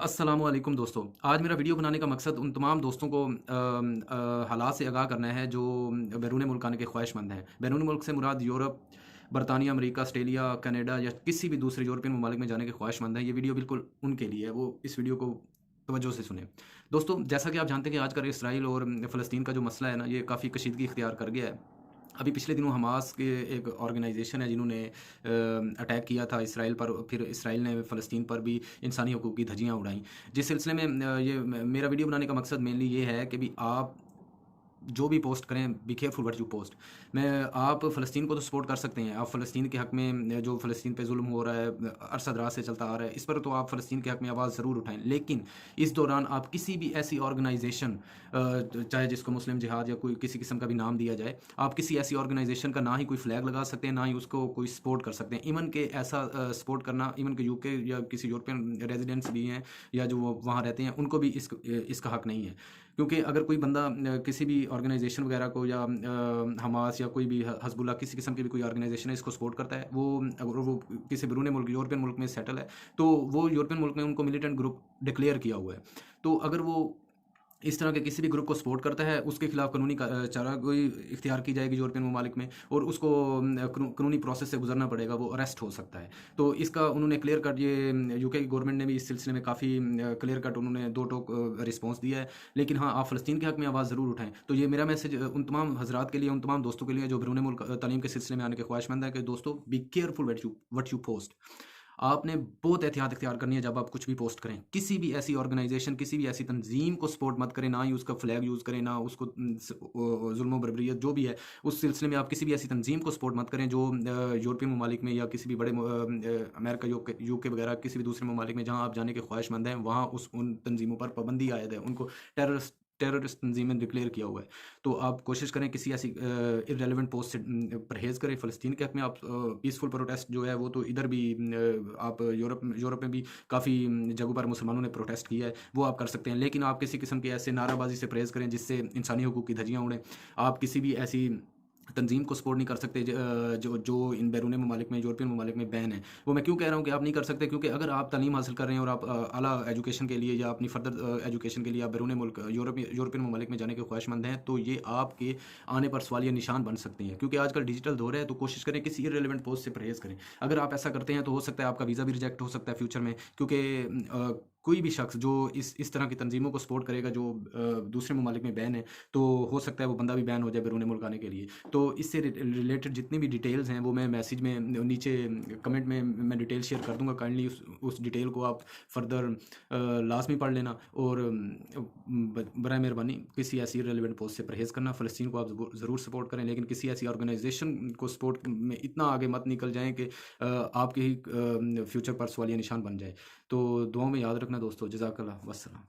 अस्सलामुअलैकुम दोस्तों। आज मेरा वीडियो बनाने का मकसद उन तमाम दोस्तों को हालात से आगाह करना है जो बैरून मुल्क आने के ख्वाहिशमंद हैं। बैरून मुल्क से मुराद यूरोप, बरतानिया, अमेरिका, ऑस्ट्रेलिया, कनाडा या किसी भी दूसरे यूरोपियन ममालिक में जाने के ख्वाहिशमंद हैं। ये वीडियो बिल्कुल उनके लिए है, वो इस वीडियो को तवज्जो से सुनें। दोस्तों, जैसा कि आप जानते हैं कि आजकल इसराइल और फ़लस्तीन का जो मसला है ना, ये काफ़ी कशीदगी इख्तियार कर गया है। अभी पिछले दिनों हमास के एक ऑर्गेनाइजेशन है जिन्होंने अटैक किया था इसराइल पर, फिर इसराइल ने फ़लस्तीन पर भी इंसानी हकूक़ की धज्जियाँ उड़ाईं। जिस सिलसिले में मेरा वीडियो बनाने का मकसद मेनली ये है कि भी आप जो भी पोस्ट करें, be careful what you post. मैं आप फ़लस्तीन को तो सपोर्ट कर सकते हैं, आप फ़लस्तीन के हक़ में जो फ़लस्तीन पे ज़ुल्म हो रहा है, अरसा दराज से चलता आ रहा है, इस पर तो आप फ़लस्तीन के हक़ में आवाज़ ज़रूर उठाएँ। लेकिन इस दौरान आप किसी भी ऐसी ऑर्गेनाइजेशन, चाहे जिसको मुस्लिम जिहाद या कोई किसी किस्म का भी नाम दिया जाए, आप किसी ऐसी ऑर्गेनाइजेशन का ना ही कोई फ्लैग लगा सकते हैं, ना ही उसको कोई सपोर्ट कर सकते हैं। इवन के ऐसा सपोर्ट करना, इवन के यूके या किसी यूरोपियन रेजिडेंट्स भी हैं या जो वो वहाँ रहते हैं, उनको भी इसका हक़ नहीं है। क्योंकि अगर कोई बंदा किसी भी ऑर्गेनाइजेशन वगैरह को या हमास या कोई भी हज़बुल्लाह किसी किस्म की भी कोई ऑर्गेनाइजेशन है, इसको सपोर्ट करता है, वो अगर वो किसी बैरून मुल्क यूरोपियन मुल्क में सेटल है, तो वो यूरोपियन मुल्क ने उनको मिलिटेंट ग्रुप डिक्लेयर किया हुआ है। तो अगर वो इस तरह के किसी भी ग्रुप को सपोर्ट करता है, उसके खिलाफ कानूनी चारागोई इख्तियार की जाएगी यूरोपियन ममालिक में, और उसको कानूनी प्रोसेस से गुजरना पड़ेगा, वो अरेस्ट हो सकता है। तो इसका उन्होंने क्लियर कट, ये यूके की गवर्नमेंट ने भी इस सिलसिले में काफ़ी क्लियर कट उन्होंने दो टोक रिस्पॉन्स दिया है। लेकिन हाँ, आप फ़लस्तीन के हक़ में आवाज़ ज़रूर उठाएँ। तो ये मेरा मैसेज उन तमाम हज़रात के लिए, उन तमाम दोस्तों के लिए जो बैरून मुल्क तालीम के सिलसिले में आने के ख्वाहिशमंद है कि दोस्तों, be careful what you post. आपने बहुत एहतियात इख्तियार करनी है जब आप कुछ भी पोस्ट करें। किसी भी ऐसी ऑर्गेनाइजेशन, किसी भी ऐसी तंजीम को सपोर्ट मत करें, ना ही उसका फ्लैग यूज़ करें, ना उसको जुल्म बर्बरियत जो भी है, उस सिलसिले में आप किसी भी ऐसी तंजीम को सपोर्ट मत करें जो यूरोपियन ममालिक में या किसी भी बड़े अमेरिका, यूके वगैरह किसी भी दूसरे ममालिक में जहाँ आप जाने के ख्वाहिशमंद हैं, वहाँ उन तंजीमों पर पाबंदी आयद है, उनको टेररिस्ट तंजीमें डिक्लेयर किया हुआ है। तो आप कोशिश करें किसी ऐसी इर्रेलेवेंट पोस्ट से परहेज़ करें। फ़लस्तीन के हक़ में आप पीसफुल प्रोटेस्ट जो है वो तो इधर भी आप यूरोप में भी काफ़ी जगहों पर मुसलमानों ने प्रोटेस्ट किया है, वो आप कर सकते हैं। लेकिन आप किसी किस्म के ऐसे नाराबाज़ी से परहेज़ करें जिससे इंसानी हकूक़ की धज्जियाँ उड़ें। आप किसी भी ऐसी तंजीम को सपोर्ट नहीं कर सकते जो इन बैरून ममालिक में, यूरोपियन ममालिक में बैन है। वो मैं क्यों कह रहा हूँ कि आप नहीं कर सकते, क्योंकि अगर आप तालीम हासिल कर रहे हैं और आप आला एजुकेशन के लिए या अपनी फर्दर एजुकेशन के लिए आप बैरून मुल्क यूरोपियन ममालिक में जाने के ख्वाहिशमंद हैं, तो ये आपके आने पर सवालिया निशान बन सकते हैं। क्योंकि आजकल डिजिटल दौर है, तो कोशिश करें किसी इर्रेलेवेंट पोस्ट से परहेज़ करें। अगर आप ऐसा करते हैं तो हो सकता है आपका वीज़ा भी रिजेक्ट हो सकता है फ्यूचर में, क्योंकि कोई भी शख्स जो इस तरह की तंजीमों को सपोर्ट करेगा जो दूसरे ममालिक में बैन है, तो हो सकता है वो बंदा भी बैन हो जाए बैरून मुल्क आने के लिए। तो इससे रिलेटेड जितनी भी डिटेल्स हैं वो मैं मैसेज में नीचे कमेंट में मैं डिटेल शेयर कर दूंगा। काइंडली उस डिटेल को आप फर्दर लाजमी पढ़ लेना, और बराए मेहरबानी किसी ऐसी रेलिवेंट पोस्ट से परहेज़ करना। फ़लस्तीन को आप ज़रूर सपोर्ट करें, लेकिन किसी ऐसी ऑर्गेनाइजेशन को सपोर्ट में इतना आगे मत निकल जाएँ कि आपके ही फ्यूचर पर सवालिया निशान बन जाए। तो दुआओं में याद रखना दोस्तों। जज़ाकल्लाह, वस्सलाम।